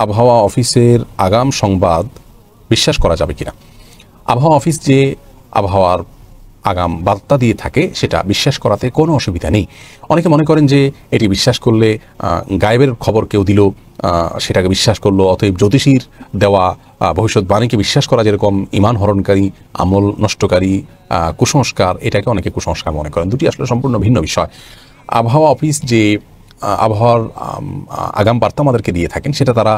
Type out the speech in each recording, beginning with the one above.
আবহাওয়া অফিসের আগাম সংবাদ বিশ্বাস করা যাবে কিনা? আবহাওয়া অফিস যে আবহাওয়ার আগাম বার্তা দিয়ে থাকে সেটা বিশ্বাস করাতে কোনো অসুবিধা নেই। অনেকে মনে করেন যে এটি বিশ্বাস করলে গায়েবের খবর কেউ দিল সেটাকে বিশ্বাস করলো, অতএব জ্যোতিষীর দেওয়া ভবিষ্যৎবাণীকে বিশ্বাস করা যেরকম ঈমান হরণকারী, আমল নষ্টকারী, কুসংস্কার, এটাকে অনেকে কুসংস্কার মনে করেন। দুটি আসলে সম্পূর্ণ ভিন্ন বিষয়। আবহাওয়া অফিস যে আবহাওয়ার আগাম বার্তা আমাদেরকে দিয়ে থাকেন সেটা তারা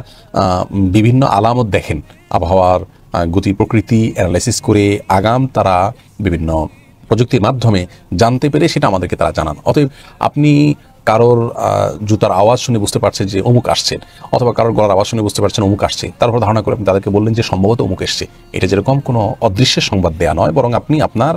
বিভিন্ন আলামত দেখেন, আবহাওয়ার গতি প্রকৃতি অ্যানালাইসিস করে আগাম তারা বিভিন্ন প্রযুক্তির মাধ্যমে জানতে পেরে সেটা আমাদেরকে তারা জানান। অতএব আপনি কারোর জুতার আওয়াজ শুনে বুঝতে পারছেন যে অমুক আসছেন, অথবা কারোর গলার আওয়াজ শুনে বুঝতে পারছেন অমুক আসছে, তারপর ধারণা করে আপনি তাদেরকে বললেন যে সম্ভবত অমুক এসছে। এটা যেরকম কোনো অদৃশ্যের সংবাদ দেয়া নয়, বরং আপনি আপনার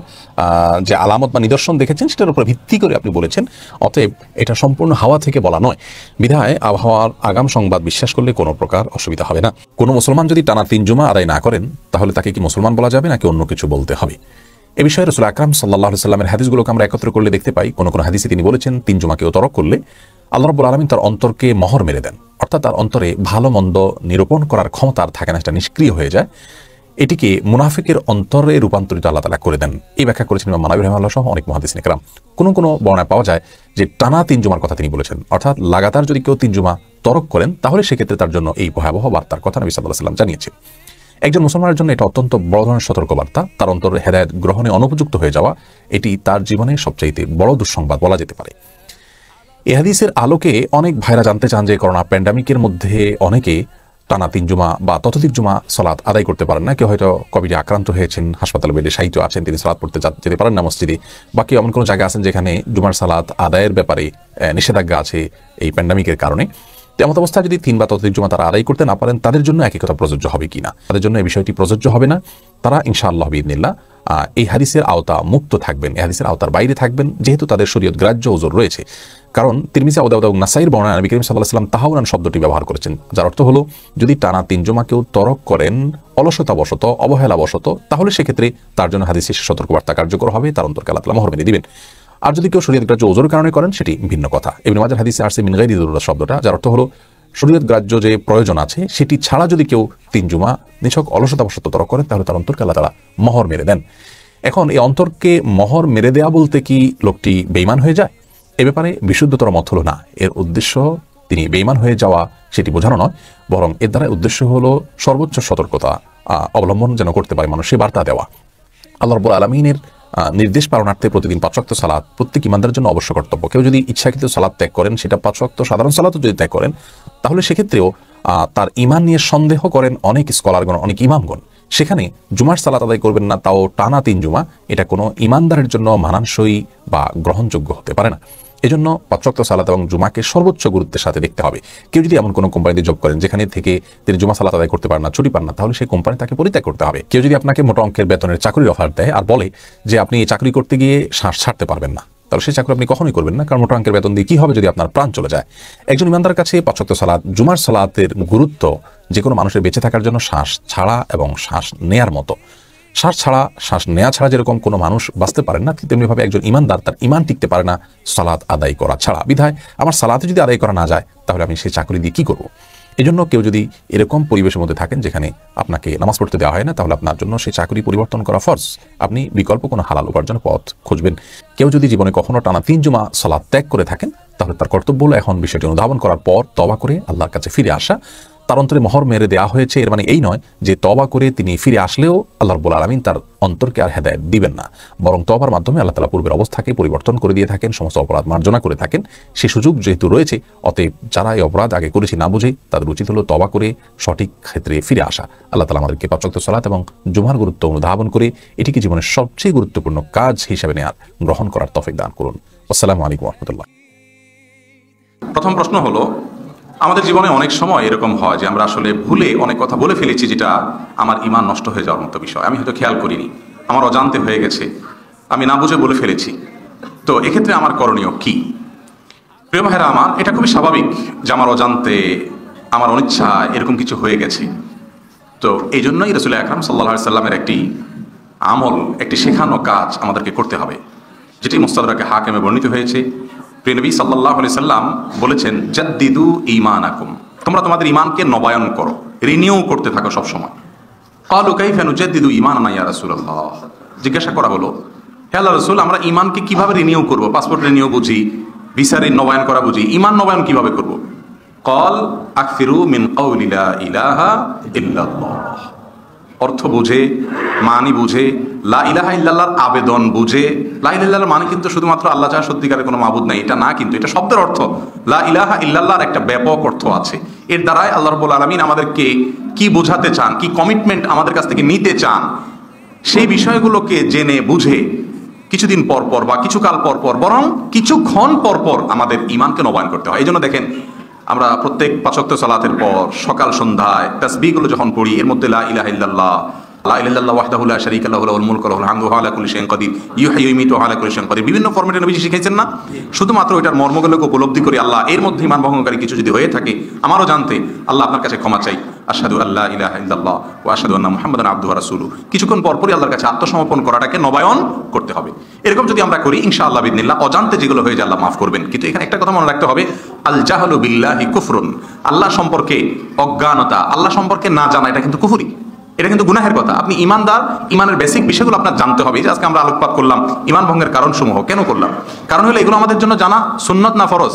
যে আলামত বা নিদর্শন দেখেছেন সেটার উপর ভিত্তি করে আপনি বলেছেন। অতএব এটা সম্পূর্ণ হাওয়া থেকে বলা নয়, বিধায় আবহাওয়ার আগাম সংবাদ বিশ্বাস করলে কোনো প্রকার অসুবিধা হবে না। কোনো মুসলমান যদি টানা 3 জুমা আদায় না করেন তাহলে তাকে কি মুসলমান বলা যাবে নাকি অন্য কিছু বলতে হবে? এ বিষয়ে রাসূল আকরাম সাল্লাল্লাহু আলাইহি সাল্লামের হাদিসগুলোকে আমরা একত্র করলে দেখতে পাই, কোন কোন হাদিসে তিনি বলেছেন 3 জুমাকেও তরক করলে আল্লাহ রাব্বুল আলামিন তার অন্তরকে মোহর মেরে দেন, অর্থাৎ তার অন্তরে ভালো মন্দ নিরূপণ করার ক্ষমতা আর থাকে না, সেটা নিষ্ক্রিয় হয়ে যায়। এটিকে মুনাফিকের অন্তরে রূপান্তরিত আল্লাহ তাআলা করে দেন। এই ব্যাখ্যা করেছেন ইমাম মানাবী রাহিমাহুল্লাহ সহ অনেক মুহাদ্দিসিন কেরাম। কোন বর্ণনায় পাওয়া যায় যে টানা 3 জুমার কথা তিনি বলেছেন, অর্থাৎ লাগাতার যদি কেউ 3 জুমা তরক করেন তাহলে সেক্ষেত্রে তার জন্য এই ভয়াবহ বার্তার কথা নবী সাল্লাল্লাহু আলাইহি ওয়াসাল্লাম জানিয়েছেন। একজন মুসলমানের জন্য এটা অত্যন্ত বড় ধরনের সতর্কবার্তা। তার অন্তরে হেদায়েত গ্রহণে অনুপযুক্ত হয়ে যাওয়া এটি তার জীবনে সবচাইতে বড় দুঃসংবাদ বলা যেতে পারে। এই হাদিসের আলোকে অনেক ভাইরা জানতে চান যে করোনা প্যান্ডামিকের মধ্যে অনেকে টানা 3 জুমা বা ততোধিক জুমা সালাত আদায় করতে পারেন না। কেউ হয়তো কোভিডে আক্রান্ত হয়েছেন, হাসপাতালে বেডে শায়িত আছেন, তিনি সালাত পড়তে যেতে পারেন না মসজিদে, বা কেউ এমন কোনো জায়গা আছেন যেখানে জুমার সালাত আদায়ের ব্যাপারে নিষেধাজ্ঞা আছে এই প্যান্ডামিকের কারণে। তেমন অবস্থায় যদি 3 বা ততোধিক জুমা তারা আদায় করতে না পারেন, তাদের জন্য একই কথা প্রযোজ্য হবে কিনা? তাদের জন্য এই বিষয়টি প্রযোজ্য হবে না। তারা ইনশাআল্লাহ বিইذনিল্লাহ এই হাদিসের আওতা মুক্ত থাকবেন, এই হাদিসের আওতার বাইরে থাকবেন, যেহেতু তাদের শরীয়ত গ্রাহ্য ওজর রয়েছে। কারণ তিরমিজি, আবু দাউদ এবং নাসাইর বর্ণনায় নবী করিম সাল্লাল্লাহু আলাইহি ওয়াসাল্লাম তাহাউরান শব্দটি ব্যবহার করেছেন, যার অর্থ হলো যদি টানা 3 জুমা কেউ তরক করেন অলসতাবশত, অবহেলাবশত, তাহলে সেক্ষেত্রে তার জন্য হাদিসের সতর্কবার্তা কার্যকর হবে, তার অন্তরকে আল্লাহ তাআলা মোহর মেরে দিবেন। আর যদি কেউ শরীয়ত গ্রাহ্য ওজরের কারণে করেন সেটি ভিন্ন কথা। ইবনে মাজাহ হাদিসে আসছে মিন গায়রি যুরুরা শব্দটা, যার অর্থ হলো শরীয়ত গ্রাহ্য যে প্রয়োজন আছে সেটি ছাড়া যদি কেউ 3 জুমা নিছক অলসতাবশত তরক করেন তাহলে তার অন্তরকে আল্লাহ তাআলা মোহর মেরে দেন। এখন এই অন্তরকে মোহর মেরে দেয়া বলতে কি লোকটি বেঈমান হয়ে যায়? এ ব্যাপারে বিশুদ্ধতর মত হলো না। এর উদ্দেশ্য তিনি বেঈমান হয়ে যাওয়া সেটি বোঝানো নয়, বরং এর দ্বারা উদ্দেশ্য হলো সর্বোচ্চ সতর্কতা অবলম্বন যেন করতে পারে মানুষে বার্তা দেওয়া। আল্লাহ রাব্বুল আলামিনের নির্দেশ পালনার্থে প্রতিদিন 5 ওয়াক্ত সালাত প্রত্যেক ইমানদারের জন্য অবশ্য কর্তব্য। কেউ যদি ইচ্ছাকৃত সালাত ত্যাগ করেন, সেটা 5 ওয়াক্ত সাধারণ সালাতও যদি ত্যাগ করেন, তাহলে সেক্ষেত্রেও তার ঈমান নিয়ে সন্দেহ করেন অনেক স্কলারগণ, অনেক ইমামগণ। সেখানে জুমার সালাত আদায় করবেন না, তাও টানা 3 জুমা, এটা কোনো ইমানদারের জন্য মানানসই বা গ্রহণযোগ্য হতে পারে না। এজন্য 5 ওয়াক্ত সালাত এবং জুমাকে সর্বোচ্চ গুরুত্বের সাথে দেখতে হবে। কেউ যদি এমন কোনো কোম্পানিতে জব করেন যেখানে থেকে তিনি জুমা সালাত আদায় করতে পারেন না, ছুটি পান না, তাহলে সেই কোম্পানি তাকে পরিত্যাগ করতে হবে। কেউ যদি আপনাকে মোটা অঙ্কের বেতনের চাকরির অফার দেয় আর বলে যে আপনি এই চাকরি করতে গিয়ে শ্বাস ছাড়তে পারবেন না, তাহলে সেই চাকরি আপনি কখনোই করবেন না, কারণ মোটা অঙ্কের বেতন দিয়ে কি হবে যদি আপনার প্রাণ চলে যায়। একজন ইমানদারের কাছে 5 ওয়াক্ত সালাত, জুমার সালাতের গুরুত্ব যে কোনো মানুষের বেঁচে থাকার জন্য শ্বাস ছাড়া এবং শ্বাস নেয়ার মতো। শ্বাস নেওয়া ছাড়া যেরকম কোনো মানুষ বাঁচতে পারেন না, তেমনিভাবে একজন ইমানদার তার ইমান টিকতে পারে না সালাত আদায় করা ছাড়া। বিধায় আমার সালাতে যদি আদায় করা না যায় তাহলে আমি সেই চাকরি দিয়ে কি করব? এজন্য কেউ যদি এরকম পরিবেশের মধ্যে থাকেন যেখানে আপনাকে নামাজ পড়তে দেওয়া হয় না, তাহলে আপনার জন্য সেই চাকরি পরিবর্তন করা ফরজ। আপনি বিকল্প কোনো হালাল উপার্জনের পথ খুঁজবেন। কেউ যদি জীবনে কখনো টানা 3 জুমা সালাত ত্যাগ করে থাকেন, তাহলে তার কর্তব্য হলো এখন বিষয়টি অনুধাবন করার পর তওবা করে আল্লাহর কাছে ফিরে আসা। তার অন্তরে মোহর মেরে দেওয়া হয়েছে, এর মানে এই নয় যে তওবা করে তিনি ফিরে আসলেও আল্লাহ রাব্বুল আলামিন তার অন্তরকে আর হেদায়েত দিবেন না, বরং তওবার মাধ্যমে আল্লাহ তাআলা পূর্বের অবস্থাকে পরিবর্তন করে দিয়ে থাকেন, সমস্ত অপরাধ মার্জনা করে থাকেন। সেই সুযোগ যেহেতু রয়েছে, অতএব যারা এই অপরাধ আগে করেছে না বুঝে, তাদের উচিত হলো তওবা করে সঠিক ক্ষেত্রে ফিরে আসা। আল্লাহ তাআলা আমাদেরকে 5 ওয়াক্ত সালাত এবং জুমার গুরুত্ব অনুধাবন করে এটিকে জীবনের সবচেয়ে গুরুত্বপূর্ণ কাজ হিসেবে গ্রহণ করার তৌফিক দান করুন। আসসালামু আলাইকুম ওয়া রাহমাতুল্লাহ। প্রথম প্রশ্ন হলো, আমাদের জীবনে অনেক সময় এরকম হয় যে আমরা আসলে ভুলে অনেক কথা বলে ফেলেছি যেটা আমার ঈমান নষ্ট হয়ে যাওয়ার মতো বিষয়। আমি হয়তো খেয়াল করিনি, আমার অজান্তে হয়ে গেছে, আমি না বুঝে বলে ফেলেছি। তো এক্ষেত্রে আমার করণীয় কি? প্রিয় ভাইরা আমার, এটা খুবই স্বাভাবিক যে আমার অজান্তে, আমার অনিচ্ছা এরকম কিছু হয়ে গেছে। তো এই জন্যই রাসূল আকরাম সাল্লাল্লাহু আলাইহি সাল্লামের একটি আমল, একটি শেখানো কাজ আমাদেরকে করতে হবে, যেটি মুস্তাদরাকে হাকিমে বর্ণিত হয়েছে। প্রিয় নবী সাল্লাল্লাহু আলাইহি সাল্লাম বলেছেন, জাদ্দিদু ঈমানাকুম, তোমরা তোমাদের ইমানকে নবায়ন করো, রিনিউ করতে থাকো সবসময়। ক্বালু কাইফা নুজাদ্দিদু ঈমানানা ইয়া রাসূলুল্লাহ, জিজ্ঞাসা করা হলো, হে আল্লাহর রাসূল, আমরা ইমানকে কিভাবে রিনিউ করব? পাসপোর্ট রিনিউ বুঝি, ভিসা নবায়ন করা বুঝি, ইমান নবায়ন কিভাবে করব? ক্বাল আকসিরু মিন কাউলি লা ইলাহা ইল্লাল্লাহ, অর্থ বুঝে, মানি বুঝে, লা ইলাহা ইল্লাল্লাহর আবেদন বুঝে। লা ইলাহা ইল্লাল্লাহর মানে কিন্তু শুধুমাত্র আল্লাহ ছাড়া সত্যিকারের কোনো মাবুদ নাই এটা না, কিন্তু এটা শব্দের অর্থ। লা ইলাহা ইল্লাল্লাহর একটা ব্যাপক অর্থ আছে। এর দ্বারাই আল্লাহ রাব্বুল আলামিন আমাদেরকে কি বোঝাতে চান, কি কমিটমেন্ট আমাদের কাছ থেকে নিতে চান, সেই বিষয়গুলোকে জেনে বুঝে কিছুদিন পর পর বা কিছু কাল পর পর, বরং কিছুক্ষণ পর পর আমাদের ইমানকে নবায়ন করতে হয়। এই জন্য দেখেন, আমরা প্রত্যেক ৫ ওয়াক্ত সালাতের পর সকাল সন্ধ্যায় তাসবিহগুলো যখন পড়ি, এর মধ্যে লা ইলাহা ইল্লাল্লাহ, লা ইলাহা ইল্লাল্লাহ ওয়াহদাহু লা শারীকা লাহু লাহুল মুলকু ওয়া লাহুল হামদু ওয়া হুয়া আলা কুল্লি শাইইন কাদির, ইউহয়ি ওয়া ইউমীতু ওয়া আলা কুল্লি শাইইন কাদির, বিভিন্ন ফরম্যাটে নবী শিখিয়েছেন না? শুধুমাত্র ওইটার মর্মগুলোকে উপলব্ধি করি, আল্লাহ এর মধ্যে ইমান ভঙ্গকারী কিছু যদি হয়ে থাকে আমারও জানতে, আল্লাহ আপনার কাছে ক্ষমা চাই, আশহাদু আল্লা ইলাহা ইল্লাল্লাহ ওয়া আশহাদু আন্না মুহাম্মাদান আবদুহু ওয়া রাসূলুহু। কিছুক্ষণ পরপরই আল্লাহর কাছে আত্মসমর্পণ করাটাকে নবায়ন করতে হবে। এরকম যদি আমরা করি ইনশাআল্লাহ বিইذনিল্লাহ অজান্তে যেগুলো হয়ে যায় আল্লাহ মাফ করবেন। কিন্তু এখানে একটা কথা মনে রাখতে হবে, আল জাহলু বিল্লাহি কুফরুন, আল্লাহ সম্পর্কে অজ্ঞানতা, আল্লাহ সম্পর্কে না জানা, এটা কিন্তু কুফরি, এটা কিন্তু গুনাহের কথা। আপনি ইমানদার, ইমানের বেসিক বিষয়গুলো আপনার জানতে হবে। যে আজকে আমরা আলোকপাত করলাম ইমান ভঙ্গের কারণ সমূহ, কেন করলাম? কারণ হলো এগুলো আমাদের জন্য জানা সুন্নত না ফরজ?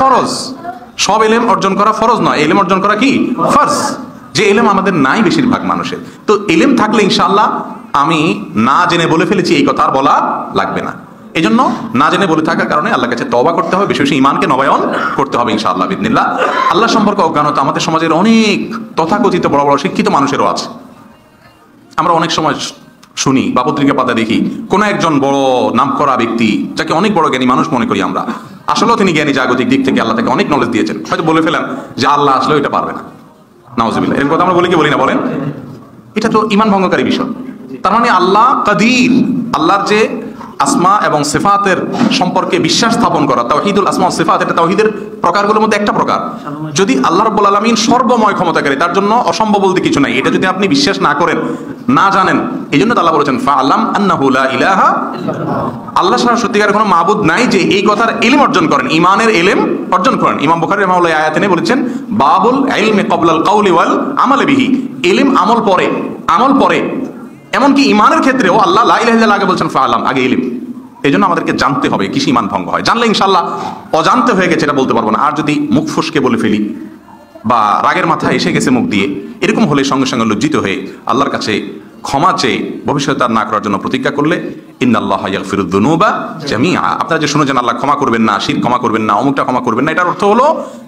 ফরজ। সব এলেম অর্জন করা ফরজ নয়, এলেম অর্জন করা কি ফরজ। যে এলেম আমাদের নাই বেশিরভাগ মানুষের, তো এলেম থাকলে ইনশাআল্লাহ আমি না জেনে বলে ফেলেছি এই কথা আর বলা লাগবে না। এই জন্য না জেনে বলে থাকার কারণে আল্লাহর কাছে তওবা করতে হবে, বেশি বেশি ইমানকে নবায়ন করতে হবে ইনশাআল্লাহ বিইذনিল্লাহ। আল্লাহ সম্পর্কে অজ্ঞানতা আমাদের সমাজের অনেক তথাকথিত বড় বড় শিক্ষিত মানুষেরও আছে। আমরা অনেক সময় শুনি বা পত্রিকা পাতা দেখি, কোন একজন বড় নামকরা ব্যক্তি, যাকে অনেক বড় জ্ঞানী মানুষ মনে করি আমরা, আসলেও তিনি জ্ঞানী জাগতিক দিক থেকে, আল্লাহ তাকে অনেক নলেজ দিয়েছেন, হয়তো বলে ফেলেন যে আল্লাহ আসলেও এটা পারবে না, নাউজুবিল্লাহ। এরকম কথা আমরা বলি কি বলি না বলেন? এটা তো ইমান ভঙ্গকারী বিষয়। তার মানে আল্লাহ কাদির, আল্লাহর যে আসমা এবং সিফাতের সম্পর্কে বিশ্বাস স্থাপন করা, তাওহীদুল আসমা ওয়াস সিফাত, এটা তাওহীদের প্রকারগুলোর মধ্যে একটা প্রকার। যদি আল্লাহ রাব্বুল আলামিন সর্বময় ক্ষমতাকারী, তার জন্য অসম্ভব বলতে কিছু নাই, এটা যদি আপনি বিশ্বাস না করেন, না জানেন, এই জন্য আল্লাহ বলেছেন ফাআলাম আন্নাহু লা ইলাহা ইল্লাল্লাহ, আল্লাহ ছাড়া সত্যিকারের কোনো মাবুদ নাই, যে এই কথার ইলম অর্জন করেন, ইমানের ইলম অর্জন করেন। ইমাম বুখারী রাহিমাহুল্লাহ এই আয়াতে বলেছেন বাবুল ইলমি ক্বাবলাল কাউলি ওয়াল আমালি বিহি, ইলম আমল পরে, আমল পরে। এমনকি ইমানের ক্ষেত্রেও আল্লাহ লা ইলাহা ইল্লাল্লাহ আগে বলছেন ফাআলাম, আগে ইলম। এই জন্য আমাদেরকে জানতে হবে কিসে ইমান ভঙ্গ হয়। জানলে ইনশাআল্লাহ, অজান্তে হয়ে গেছে এটা বলতে পারবো না। আর যদি মুখ ফুসকে বলে ফেলি বা রাগের মাথায় এসে গেছে মুখ দিয়ে, এরকম হলে সঙ্গে সঙ্গে লজ্জিত হয়ে আল্লাহর কাছে ক্ষমা চেয়ে ভবিষ্যতে আর না করার জন্য প্রতিজ্ঞা করলে, ইন্নাল্লাহা ইয়াগফিরুদ যুনুবা জামিআ, আপনারা যে শুনেছেন আল্লাহ ক্ষমা করবেন না, শিরক ক্ষমা করবেন না, অমুকটা ক্ষমা করবেন না, এটার অর্থ হলো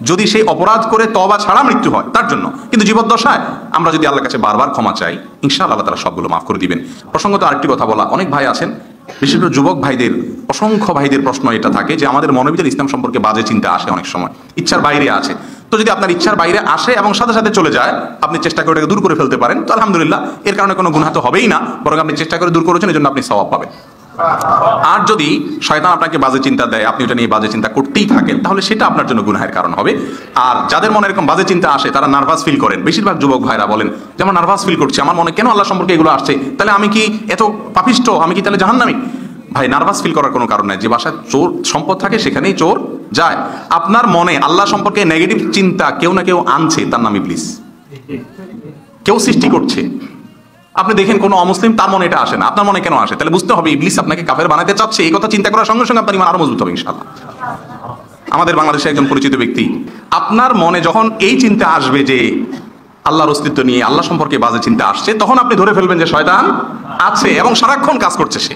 যদি সেই অপরাধ করে তওবা ছাড়া মৃত্যু হয় তার জন্য। কিন্তু জীবদ্দশায় আমরা যদি আল্লাহর কাছে বারবার ক্ষমা চাই, ইনশাআল্লাহ আল্লাহ তাআলা সবগুলো মাফ করে দিবেন। প্রসঙ্গত আরেকটি কথা বলা, অনেক ভাই আছেন, বিশেষ করে যুবক ভাইদের, অসংখ্য ভাইদের প্রশ্ন এটা থাকে যে আমাদের মনের ভিতরে ইসলাম সম্পর্কে বাজে চিন্তা আসে, অনেক সময় ইচ্ছার বাইরে আছে। তো যদি আপনার ইচ্ছার বাইরে আসে এবং সাথে সাথে চলে যায়, আপনি চেষ্টা করে ওটাকে দূর করে ফেলতে পারেন, তো আলহামদুলিল্লাহ, এর কারণে কোনো গুনাহ তো হবেই না, বরং আপনি চেষ্টা করে দূর করেছেন, এজন্য আপনি সওয়াব পাবেন। আর যদি শয়তান আপনাকে বাজে চিন্তা দেয়, আপনি ওটা নিয়ে বাজে চিন্তা করতেই থাকেন, তাহলে সেটা আপনার জন্য গুনাহের কারণ হবে। আর যাদের মনে এরকম বাজে চিন্তা আসে, তারা নার্ভাস ফিল করেন, বেশিরভাগ যুবক ভাইরা বলেন যে আমার নার্ভাস ফিল করছে, আমার মনে কেন আল্লাহ সম্পর্কে এগুলো আসছে, তাহলে আমি কি এত পাপিষ্ঠ, আমি কি তাহলে জাহান্নামী? ভাই, নার্ভাস ফিল করার কোনো কারণ নাই। যে বাসায় চোর সম্পদ থাকে সেখানেই চোর যায়। আপনার মনে আল্লাহ সম্পর্কে নেগেটিভ চিন্তা কেউ না কেউ আনছে, তার নাম ইবলিস। কেউ সৃষ্টি করছে। আপনি দেখেন কোনো অমুসলিম, তার মনে এটা আসে না, আপনার মনে কেন আসে? তাহলে বুঝতে হবে ইবলিস আপনাকে কাফের বানাতে চাচ্ছে। এই কথা চিন্তা করার সঙ্গে সঙ্গে আপনার ইমান আরো মজবুত হবে ইনশাআল্লাহ। আমাদের বাংলাদেশে একজন পরিচিত ব্যক্তি, আপনার মনে যখন এই চিন্তা আসবে যে আল্লাহর অস্তিত্ব নিয়ে, আল্লাহ সম্পর্কে বাজে চিন্তা আসছে, তখন আপনি ধরে ফেলবেন যে শয়তান আছে এবং সারাক্ষণ কাজ করছে সে।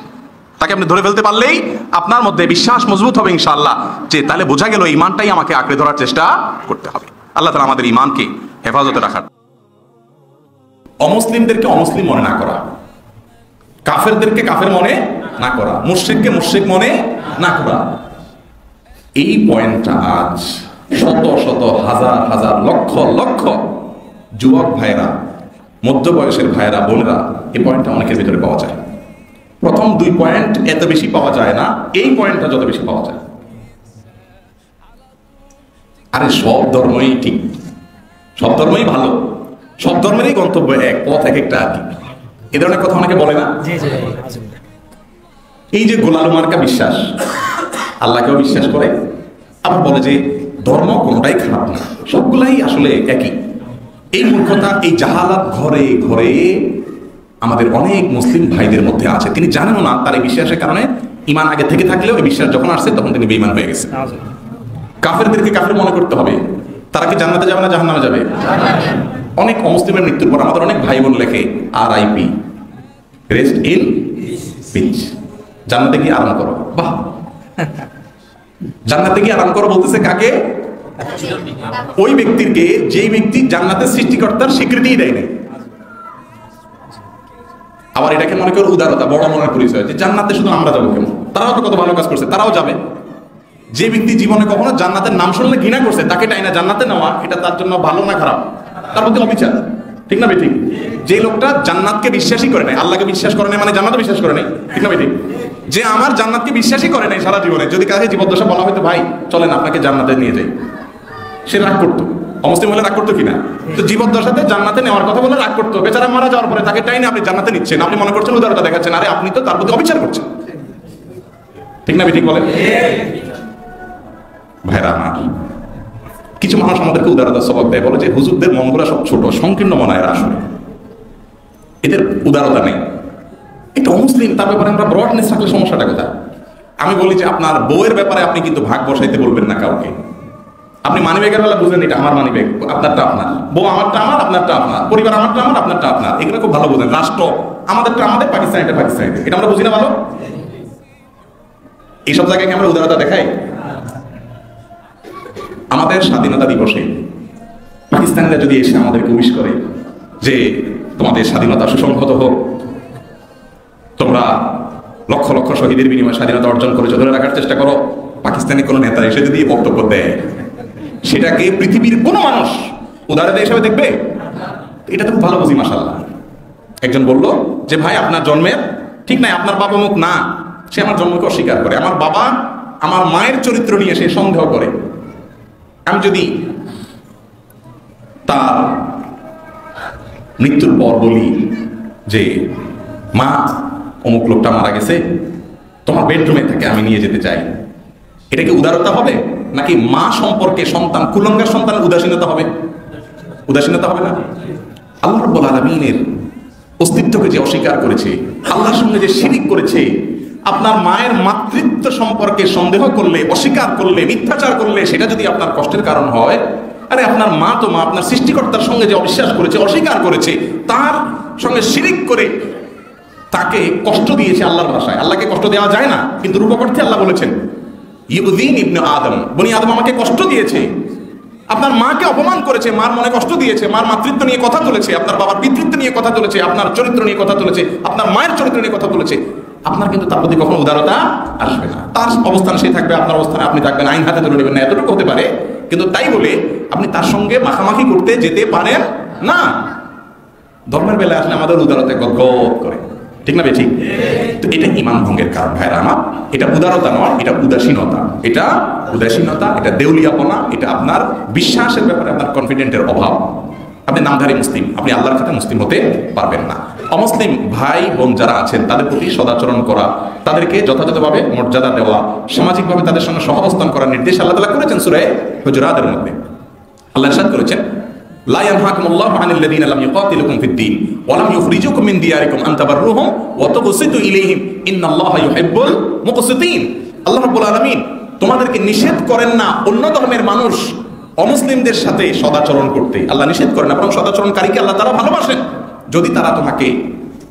তাকে আপনি ধরে ফেলতে পারলেই আপনার মধ্যে বিশ্বাস মজবুত হবে ইনশাআল্লাহ, যে তাহলে বোঝা গেল ইমানটাই আমাকে আঁকড়ে ধরার চেষ্টা করতে হবে। আল্লাহ তাআলা আমাদের ইমানকে হেফাজতে রাখার, অমুসলিমদেরকে অমুসলিম মনে না করা, কাফেরদেরকে কাফের মনে না করা, মুশরিককে মুশরিক মনে না করা, এই পয়েন্টটা আজ শত শত হাজার হাজার লক্ষ লক্ষ যুবক ভাইয়েরা, মধ্য বয়সের ভাইয়েরা, বোনেরা, এই পয়েন্টটা অনেকের ভিতরে পাওয়া যায়। প্রথম 2 পয়েন্ট এত বেশি পাওয়া যায় না, এই পয়েন্টটা যত বেশি পাওয়া যায়। আরে সব ধর্মই ঠিক, সব ধর্মই ভালো, সব ধর্মেরই গন্তব্য এক, পথ এক একটা আর কি, এ ধরনের কথা অনেকে বলে না। এই যে গোলালু মার্কা বিশ্বাস, আল্লাহকেও বিশ্বাস করে, আবার বলে যে ধর্ম কোনটাই খারাপ না, সবগুলাই আসলে একই। এই মূর্খতা, এই জাহালাত ঘরে ঘরে আমাদের অনেক মুসলিম ভাইদের মধ্যে আছে। তিনি জানেনও না তার এই বিশ্বাসের কারণে ইমান আগে থেকে থাকলেও এই বিশ্বাস যখন আসছে তখন তিনি বেঈমান হয়ে গেছে। কাফেরদেরকে কাফের মনে করতে হবে। তারা কি জান্নাতে যাবে না জাহান্নামে যাবে? অনেক অমুসলিমের মৃত্যুর পর আমাদের অনেক ভাই বোন লেখে RIP, রেস্ট ইন পিচ, জান্নাতে গিয়ে আরাম করো। বাহ, জান্নাতে গিয়ে আরাম করো বলতেছে কাকে? ওই ব্যক্তিকে যেই ব্যক্তি জান্নাতের সৃষ্টিকর্তার স্বীকৃতিই দেয় নাই। আবার এটাকে মনে করো উদারতা, বড় মনের পরিচয় যে জান্নাতে শুধু আমরা যাবো কেন, তারাও তো কত ভালো কাজ করছে, তারাও যাবে। যে ব্যক্তি জীবনে কখনো জান্নাতের নাম শুনলে ঘৃণা করছে, তাকে টাইনা জান্নাতে নেওয়া এটা তার জন্য ভালো না খারাপ? তার প্রতি অবিচার, ঠিক না বেঠিক? যে লোকটা জান্নাতকে বিশ্বাসই করে নাই, আল্লাহকে বিশ্বাস করে নাই মানে জান্নাতও বিশ্বাস করে নাই, ঠিক না বেঠিক? যে আমার জান্নাতকে বিশ্বাসই করে নাই সারা জীবনে, যদি কাছে জীবদ্দশা বলা হয়তো ভাই চলেন আপনাকে জান্নাতে নিয়ে যাই, সে রাগ করতো। অমুসলিম হলে রাগ করতো কিনা? তো জীবদ্দশাতে জান্নাতে নেওয়ার কথা বলে রাগ করতো। বেচারা মারা যাওয়ার পরে তাকে টাইনে আপনি জান্নাতে নিচ্ছেন, আপনি মনে করছেন উদারতা দেখাচ্ছেন, আরে আপনি তো তার প্রতি অবিচার করছেন, ঠিক না বেঠিক বলেন? ভাইরা আমার, কিছু মানুষ আমাদেরকে উদারতার সবক দেয়, বলে যে হুজুরদের মনগুলা সব ছোট সংকীর্ণ মনে হয়, আসলে এদের উদারতা নেই। এটা অমুসলিম, তার ব্যাপারে আমরা ব্রডনেস থাকলে সমস্যাটা কোথায়? আমি বলি যে আপনার বউয়ের ব্যাপারে আপনি কিন্তু ভাগ বসাইতে বলবেন না কাউকে। আপনি মানিব্যাগের বেলা বুঝেন এটা আমার মানিব্যাগ, আপনারটা আপনার, বউ আমারটা আমার, আপনারটা আপনার, পরিবার আমারটা আমার, আপনারটা আপনার, এগুলো খুব ভালো বুঝেন। রাষ্ট্র আমাদেরটা আমাদের, পাকিস্তানিটা পাকিস্তানিদের, এটা আমরা বুঝি না ভালো? এইসব জায়গায় কি আমরা উদারতা দেখাই? আমাদের স্বাধীনতা দিবসে পাকিস্তানিরা যদি এসে আমাদেরকে উইশ করে যে তোমাদের স্বাধীনতা সুসংহত হোক, তোমরা লক্ষ লক্ষ শহীদের বিনিময়ে স্বাধীনতা অর্জন করেছো, ধরে রাখার চেষ্টা করো, পাকিস্তানি কোনো নেতা এসে যদি বক্তব্য দেয়, সেটাকে পৃথিবীর কোনো মানুষ উদারতা হিসেবে দেখবে? এটা তো খুব ভালো বুঝি। মাশাআল্লাহ, একজন বলল যে ভাই আপনার জন্মের ঠিক নাই, আপনার বাবা মুখ না, সে আমার জন্মকে অস্বীকার করে, আমার বাবা আমার মায়ের চরিত্র নিয়ে সে সন্দেহ করে। আমি যদি তার মৃত্যুর পর বলি যে মা অমুক লোকটা মারা গেছে, তোমার বেডরুমে থেকে আমি নিয়ে যেতে চাই, এটা কি উদারতা হবে? নাকি মা সম্পর্কে সন্তান, কুলঙ্গার সন্তানের উদাসীনতা হবে? উদাসীনতা হবে না? আল্লাহ রাব্বুল আলামিনের অস্তিত্বকে যে অস্বীকার করেছে, আল্লাহর সঙ্গে যে শিরিক করেছে, আপনার মায়ের মাতৃত্ব সম্পর্কে সন্দেহ করলে, অস্বীকার করলে, মিথ্যাচার করলে সেটা যদি আপনার কষ্টের কারণ হয়, আরে আপনার মা তো মা, আপনার সৃষ্টিকর্তার সঙ্গে যে অবিশ্বাস করেছে, অস্বীকার করেছে, তার সঙ্গে শিরিক করে তাকে কষ্ট দিয়েছে আল্লাহর ভাষায়। আল্লাহকে কষ্ট দেওয়া যায় না, কিন্তু রূপক অর্থে আল্লাহ বলেছেন ইউযিন ইবনে আদম, বনি আদম আমাকে কষ্ট দিয়েছে। আপনার মাকে অপমান করেছে, মার মনে কষ্ট দিয়েছে, মার মাতৃত্ব নিয়ে কথা তুলেছে, আপনার বাবার পিতৃত্ব নিয়ে কথা তুলেছে, আপনার চরিত্র নিয়ে কথা তুলেছে, আপনার মায়ের চরিত্র নিয়ে কথা তুলেছে। আপনার কিন্তু তার প্রতি কখনো উদারতা আসবে না। তার অবস্থান সে থাকবে, আপনার অবস্থানে আপনি থাকবেন, আইন হাতে তুলে নেবেন না, এতটুকু হতে পারে। কিন্তু তাই বলে আপনি তার সঙ্গে মাখামাখি করতে যেতে পারেন না। ধর্মের বেলায় আসলে আমাদের উদারতা গদগদ করে, ঠিক না? ঠিক। তো এটা ঈমান ভঙ্গের কারণ ভাইরা আমার। এটা উদারতা নয়, এটা উদাসীনতা। এটা উদাসীনতা, এটা দেউলিয়াপনা, এটা আপনার বিশ্বাসের ব্যাপারে আপনার কনফিডেন্টের অভাব। আপনি নামধারী মুসলিম, আপনি আল্লাহর খাতে মুসলিম হতে পারবেন না। অমুসলিম ভাই বোন যারা আছেন তাদের প্রতি সদাচরণ করা, তাদেরকে যথাযথভাবে মর্যাদা দেওয়া, সামাজিকভাবে তাদের সঙ্গে সহাবস্থান করার নির্দেশ আল্লাহ তাআলা করেছেন সূরা হুজুরাতের মধ্যে। আল্লাহ ইরশাদ করেছেন, লা ইয়ানহাকুমুল্লাহু আনিল লাযিনা লাম ইউকাতিলুকুম ফিদ-দীন ওয়া লাম ইখরিজুকুম মিন দিয়ারিকুম আন তাবাররুহুম ওয়া তুকসিতু ইলাইহিম ইন্নাল্লাহা ইউহিব্বুল মুকসিতিন। আল্লাহ রাব্বুল আলামিন তোমাদেরকে নিষেধ করেন না অন্য ধর্মের মানুষ অমুসলিমদের সাথে সদাচরণ করতে। আল্লাহ নিষেধ করেন না, বরং সদাচরণকারীকে আল্লাহ তাআলা ভালোবাসেন। যদি তারা তোমাকে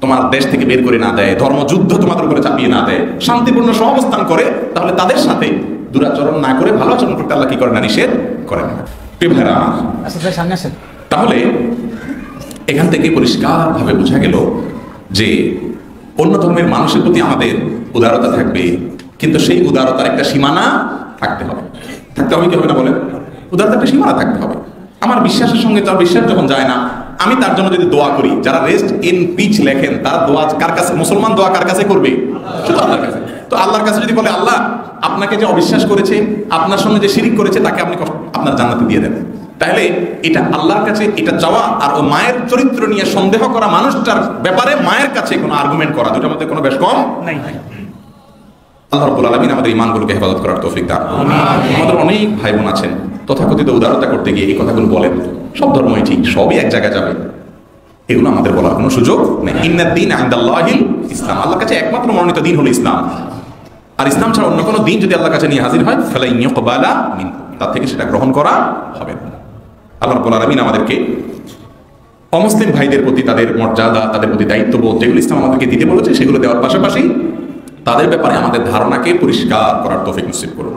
তোমার দেশ থেকে বের করে না দেয়, ধর্মযুদ্ধ তোমাদের উপরে চাপিয়ে না দেয়, শান্তিপূর্ণ সহাবস্থান করে, তাহলে তাদের সাথে দুরাচরণ না করে ভালো আচরণ করতে আল্লাহ কি করেন না? নিষেধ করেন না। তাহলে এখান থেকে পরিষ্কারভাবে বোঝা গেল যে অন্য ধর্মের মানুষের প্রতি আমাদের উদারতা থাকবে, কিন্তু সেই উদারতার একটা সীমানা থাকতে হবে। থাকতে হবে কি হবে না বলেন? উদারতার একটা সীমানা থাকতে হবে। আমার বিশ্বাসের সঙ্গে তার বিশ্বাস যখন যায় না, আমি তার জন্য যদি দোয়া করি, যারা রেস্ট ইন পিচ লেখেন তারা দোয়া কার কাছে, মুসলমান দোয়া কার কাছে করবে? শুধু আল্লাহর কাছে। তো আল্লাহর কাছে যদি বলে আল্লাহ আপনাকে যে অবিশ্বাস করেছে, আপনার সঙ্গে যে শিরিক করেছে, তাকে আপনি আপনার জান্নাতে দিয়ে দেন, তাহলে এটা আল্লাহর কাছে এটা চাওয়া আর ও মায়ের চরিত্র নিয়ে সন্দেহ করা মানুষটার ব্যাপারে মায়ের কাছে কোনো আর্গুমেন্ট করা, দুটার মধ্যে কোনো বেশ কম নাই। আল্লাহ রাব্বুল আলামিন আমাদের ঈমানগুলোকে হেফাজত করার তৌফিক দান। আমাদের অনেক ভাই বোন আছেন তথাকথিত উদারতা করতে গিয়ে এই কথাগুলো বলেন, সব ধর্মই ঠিক, সবই এক জায়গায় যাবে, এগুলো আমাদের বলার কোনো সুযোগ নেই। ইন্নাদ-দীন ইনদাল্লাহিল ইসলাম, আল্লাহর কাছে একমাত্র মনোনীত দিন হলো ইসলাম। আর ইসলাম ছাড়া অন্য কোনো দিন যদি আল্লাহর কাছে নিয়ে হাজির হয়, ফালা ইউকবালা মিনহু, তার থেকে সেটা গ্রহণ করা হবে না। আল্লাহ রাব্বুল আলামিন আমাদেরকে অমুসলিম ভাইদের প্রতি তাদের মর্যাদা, তাদের প্রতি দায়িত্ববোধ যেগুলো ইসলাম আমাদেরকে দিতে বলেছে সেগুলো দেওয়ার পাশাপাশি তাদের ব্যাপারে আমাদের ধারণাকে পরিষ্কার করার তৌফিক নসিব করুন।